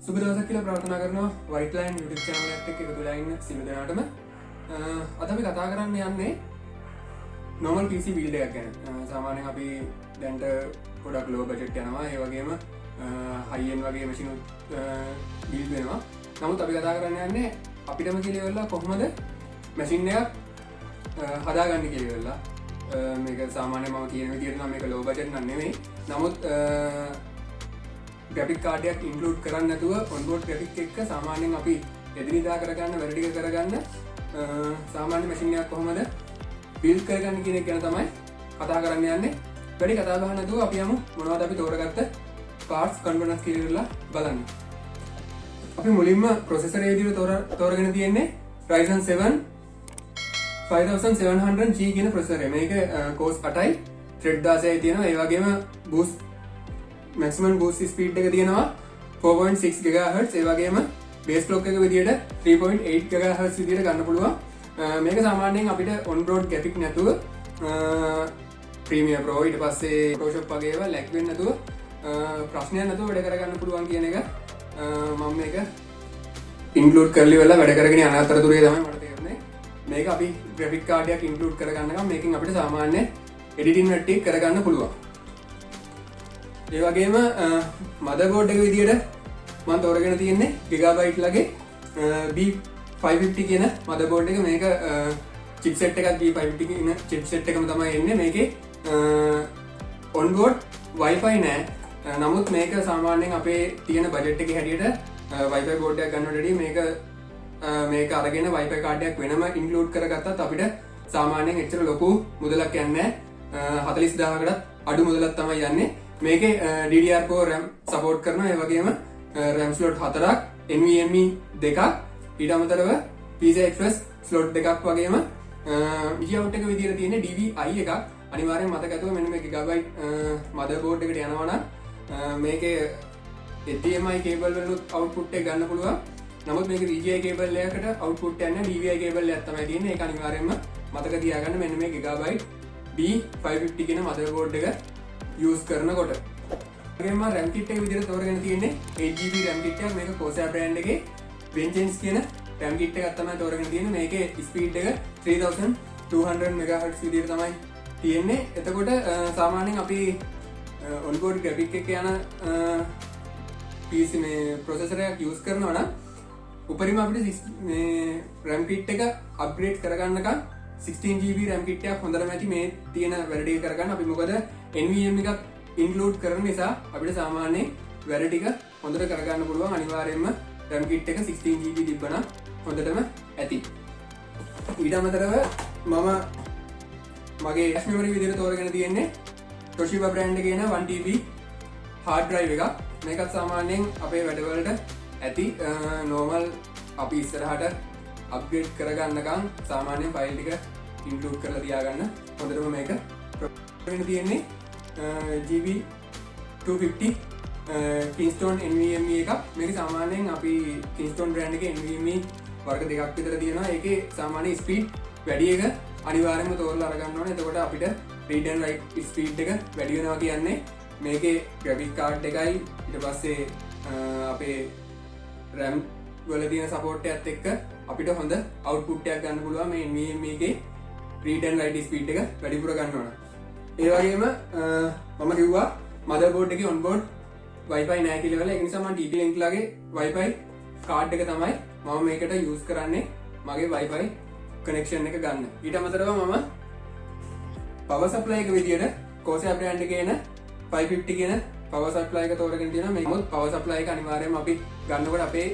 සුබ දවසක් කියලා ප්‍රාර්ථනා කරනවා White Line YouTube channel එකත් එක්ක එකතු වෙලා ඉන්න සියලු දෙනාටම. අද අපි කතා කරන්න යන්නේ normal PC build එකක් ගැන. සාමාන්‍යයෙන් අපි දැන්ට ගොඩක් low budget යනවා. ඒ වගේම high end වගේ machine build වෙනවා. නමුත් අපි කතා කරන්න යන්නේ අපිටම කියලා වෙලා කොහොමද machine එකක් හදාගන්නේ කියලා වෙලා. මේක සාමාන්‍යයෙන් මම කියන විදිහට නම් මේක low budget නම් නෙමෙයි. නමුත් graphic card එකක් include කරන්නේ නැතුව onboard graphic එක සාමාන්‍යයෙන් අපි එදිනෙදා කරගන්න වැඩ ටික කරගන්න සාමාන්‍ය machine එකක් කොහොමද build කරගන්නේ කියන එක ගැන තමයි කතා කරන්න යන්නේ. වැඩි කතා බහ නැතුව අපි යමු මොනවද අපි තෝරගත්ත parts components කියලා බලන්න. අපි මුලින්ම processor එක විදිහට තෝරගෙන තියෙන්නේ Ryzen 7 5700G කියන processor එක. මේක cores 8යි thread 16යි තියෙනවා. ඒ වගේම boost maximum boost speed එක තියෙනවා 4.6 GHz. ඒ වගේම base clock එක විදිහට 3.8 GHz විදිහට ගන්න පුළුවන්. මේක සාමාන්‍යයෙන් අපිට on board graphic නැතුව Premiere Pro ඊට පස්සේ Photoshop වගේ ඒවා lag වෙන්නේ නැතුව ප්‍රශ්නයක් නැතුව වැඩ කරගන්න පුළුවන් කියන එක මම මේක include කරලි වෙලා වැඩ කරගෙන යන අතරතුරේ තමයි මට තේරුනේ. මේක අපි graphic card එකක් include කරගන්නකම් මේකෙන් අපිට සාමාන්‍ය editing වැඩ ටික කරගන්න පුළුවන්. ඒ වගේම motherboard එක විදිහට මම තෝරගෙන තියෙන්නේ Gigabyte ලගේ B550 කියන motherboard එක. මේක chipset එකක් B550 කියන chipset එකම තමයි එන්නේ. මේකේ onboard Wi-Fi නෑ. නමුත් මේක සාමාන්‍යයෙන් අපේ තියෙන බජට් එකේ හැටියට Wi-Fi board එකක් ගන්නවට වැඩිය මේක අරගෙන Wi-Fi card එකක් වෙනම include කරගත්තත් අපිට සාමාන්‍යයෙන් එච්චර ලොකු මුදලක් යන්නේ නෑ. 40000කටත් අඩු මුදලක් තමයි යන්නේ. මේකේ DDR4 RAM support කරනවා. ඒ වගේම RAM slot 4ක්, NVMe 2ක්, ඊට අමතරව PCI Express slot 2ක් වගේම eout එක විදිහට තියෙන DVI එකක්. අනිවාර්යෙන් මතක ඇතුව මෙන්න මේ Gigabyte motherboard එකට යනවා නම් මේකේ HDMI cable වලින් output එක ගන්න පුළුවන්. නමුත් මේක VGA cable එකකට output යන්නේ DVI cable එකක් තමයි තියෙන්නේ. ඒක අනිවාර්යෙන්ම මතක තියාගන්න. මෙන්න මේ Gigabyte B550 කියන motherboard එක use කරනකොට. ඒකෙම RAM kit එක විදිහට තෝරගෙන තියෙන්නේ 8GB RAM kit එකක්. මේක Corsair brand එකේ Vengeance කියන RAM kit එකක් තමයි තෝරගෙන තියෙන්නේ. මේකේ speed එක 3200 MHz විදිහට තමයි තියෙන්නේ. එතකොට සාමාන්‍යයෙන් අපි onboard graphic එක යන PC මේ processor එකක් use කරනවා නම් උපරිම අපිට මේ RAM kit එක upgrade කරගන්නකම් 16GB RAM kit එකක් හොඳටම ඇති මේ තියෙන වැඩ ටික කරගන්න. අපි මොකද NVMe එකක් include කරන නිසා අපිට සාමාන්‍යයෙන් වැඩ ටික හොඳට කරගන්න පුළුවන්. අනිවාර්යයෙන්ම RAM kit එක 16GB තිබ්බනම් හොඳටම ඇති. ඊට අමතරව මම මගේ flash memory විදිහට තෝරගෙන තියෙන්නේ Toshiba brand එකේ එන 1TB hard drive එකක්. මේකත් සාමාන්‍යයෙන් අපේ වැඩවලට ඇති. normal අපි ඉස්සරහට upgrade කරගන්නකම් සාමාන්‍යයෙන් file ටික include කරලා තියාගන්න හොඳටම මේක වෙන තියෙන්නේ GB250 Kingston NVMe එකක්. මේක සාමාන්‍යයෙන් අපි Kingston brand එකේ NVMe වර්ග දෙකක් විතර තියෙනවා. ඒකේ සාමාන්‍ය speed වැඩි එක අනිවාර්යයෙන්ම තෝරලා අරගන්න ඕනේ. එතකොට අපිට read and write speed එක වැඩි වෙනවා කියන්නේ මේකේ graphic card එකයි ඊට පස්සේ අපේ RAM වල තියෙන support එකත් එක්ක අපිට හොඳ output එකක් ගන්න පුළුවන්. මේ NVMe එකේ read and write speed එක වැඩිපුර ගන්න ඕන. ඒ වගේම මම කිව්වා motherboard එකේ onboard Wi-Fi නැහැ කියලා වෙලා. ඒ නිසා මම TP-Link ලගේ Wi-Fi card එක තමයි මම මේකට use කරන්නේ මගේ Wi-Fi connection එක ගන්න. ඊට අමතරව මම power supply එක විදියට Corsair brand එකේ එන 550 කියන power supply එක තෝරගෙන තියෙනවා. මේකත් power supply එක අනිවාර්යයෙන්ම අපි ගන්නකොට අපේ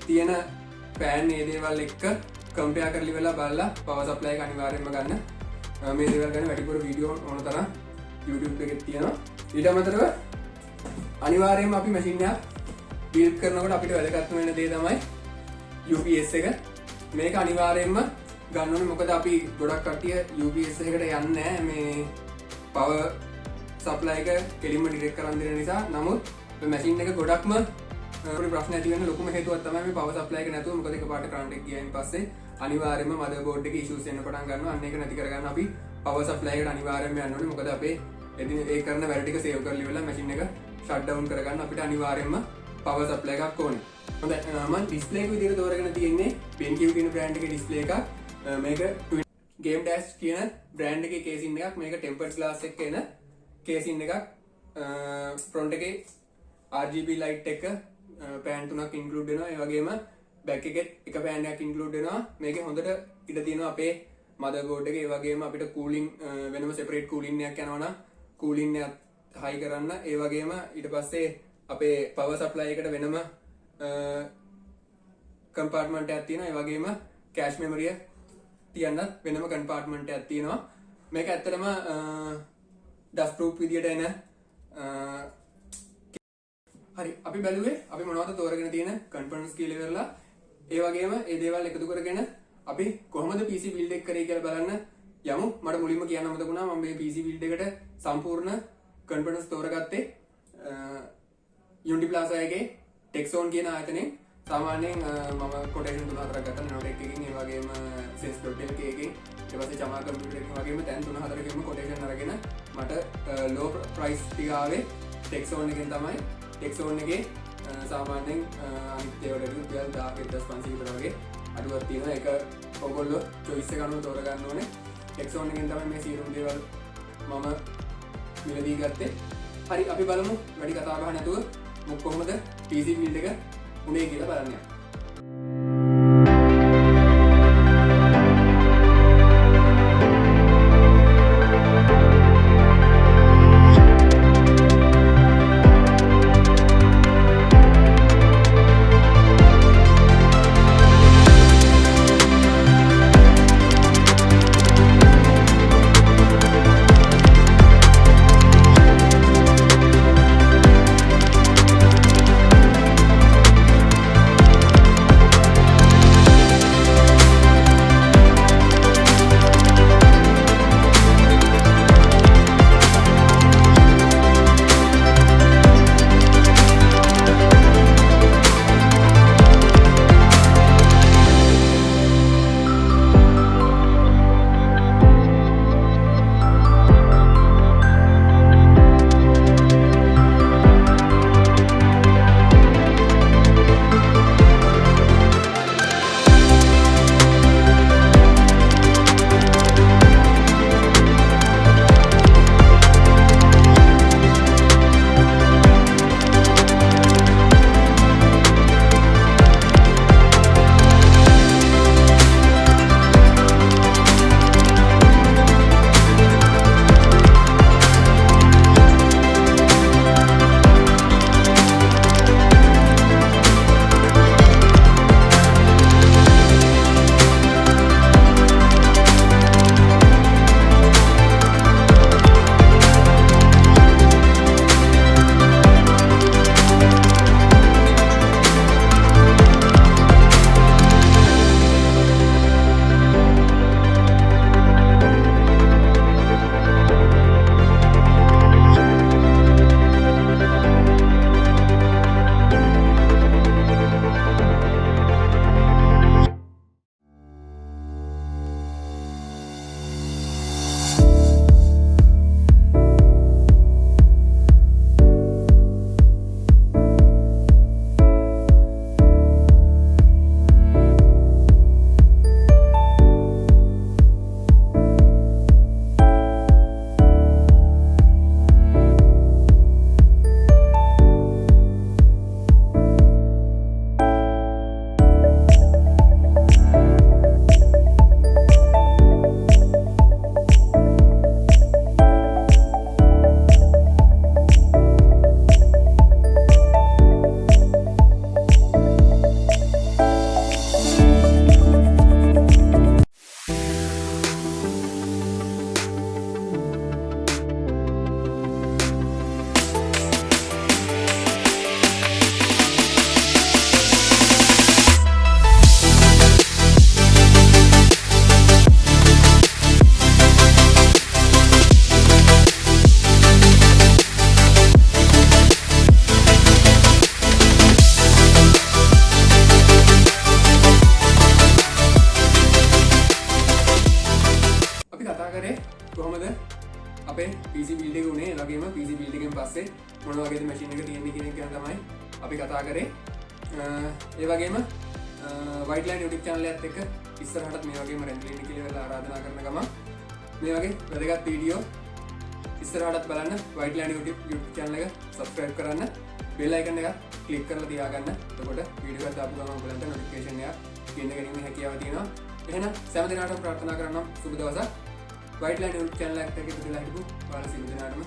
තියෙන fan මේ දේවල් එක්ක compare කරලි වෙලා බලලා power supply එක අනිවාර්යයෙන්ම ගන්න. මේ දේවල් ගැන වැඩිපුර වීඩියෝ ඕන තරම් YouTube එකේ තියෙනවා. ඊට අමතරව අනිවාර්යයෙන්ම අපි machine එක build කරනකොට අපිට වැදගත් වෙන දේ තමයි UPS එක. මේක අනිවාර්යයෙන්ම ගන්න ඕනේ. මොකද අපි ගොඩක් කට්ටිය UPS එකකට යන්නේ නැහැ මේ power supply එක කෙලින්ම direct කරන් දෙන නිසා. නමුත් මේ machine එක ගොඩක්ම ප්‍රශ්න ඇති වෙන ලොකුම හේතුවක් තමයි මේ power supply එක නැතුව. මොකද එකපාරට current එක ගියයින් පස්සේ අනිවාර්යයෙන්ම motherboard එකේ issues එන්න පටන් ගන්නවා. අන්න ඒක නැති කරගන්න අපි power supply එකට අනිවාර්යයෙන්ම යන්න ඕනේ. මොකද අපේ ඒ කරන වැඩ ටික save කරලි වෙලා machine එක shut down කරගන්න අපිට අනිවාර්යයෙන්ම power supply එකක් ඕනේ. හොඳයි මම ඩිස්ප්ලේ එක විදිහට තෝරගෙන තියෙන්නේ BenQ කියන බ්‍රෑන්ඩ් එකේ ඩිස්ප්ලේ එකක්. මේක Game Dash කියන බ්‍රෑන්ඩ් එකේ කේසින් එකක්. මේක tempered glass එකක එන කේසින් එකක්. front එකේ RGB light එක pan 3ක් include වෙනවා. ඒ වගේම back එකෙත් එක pan එකක් include වෙනවා. මේකේ හොඳට ඉඩ තියෙනවා අපේ motherboard එකේ. ඒ වගේම අපිට cooling වෙනම separate cooling එකක් යනවා නම් cooling එක high කරන්න. ඒ වගේම ඊට පස්සේ අපේ power supply එකට වෙනම compartment එකක් තියෙනවා. ඒ වගේම cache memory එක තියන්න වෙනම compartment එකක් තියෙනවා. මේක ඇත්තටම dust proof විදියට එන හරි අපි බැලුවේ අපි මොනවද තෝරගෙන තියෙන components කියලා ඉවරලා ඒ වගේම ඒ දේවල් එකතු කරගෙන අපි කොහොමද PC build එක කරේ කියලා බලන්න යමු. මට මුලින්ම කියන්න මතක වුණා මම මේ PC build එකට සම්පූර්ණ components තෝරගත්තේ Unity Plaza එකේ Texon කියන ආයතනයෙන්. සාමාන්‍යයෙන් මම quotation 3-4ක් ගත්තා Notec එකකින් ඒ වගේම sense.lk එකකින් ඊට පස්සේ Chama computer එකකින් වගේම දැන් 3-4කින්ම quotation අරගෙන මට low price ටික ආවේ Texon එකෙන් තමයි. Texon එකේ සාමාන්‍යයෙන් අනිත් ඒවාට රුපියල් 1000-1500 විතර වගේ අඩුවක් තියෙනවා. ඒක ඔයගොල්ලෝ choice එක අනුව තෝරගන්න ඕනේ. Texon එකෙන් තමයි මේ සියලුම දේවල් මම මිලදී ගත්තේ. හරි අපි බලමු වැඩි කතා බහ නැතුව කොහොමද PC build එක උනේ කියලා බලන්න යන්න. ඒ වගේම වයිට්ලයින් YouTube channel එකත් එක්ක ඉස්සරහටත් මේ වගේම රැඳිලා ඉන්න කියලා ආරාධනා කරන ගමන් මේ වගේ වැදගත් වීඩියෝ ඉස්සරහටත් බලන්න වයිට්ලයින් YouTube channel එක subscribe කරන්න bell icon එක click කරලා තියාගන්න. එතකොට වීඩියෝ එකක් දාපු ගමන් ඔයගලන්ට notification එක ගෙන්න ගැනීමේ හැකියාව තියෙනවා. එහෙනම් සෑම දිනකටම ප්‍රාර්ථනා කරනවා සුබ දවසක්. වයිට්ලයින් YouTube channel එකට එකතු වෙලා හිටපු ඔයාලා සියලු දෙනාටම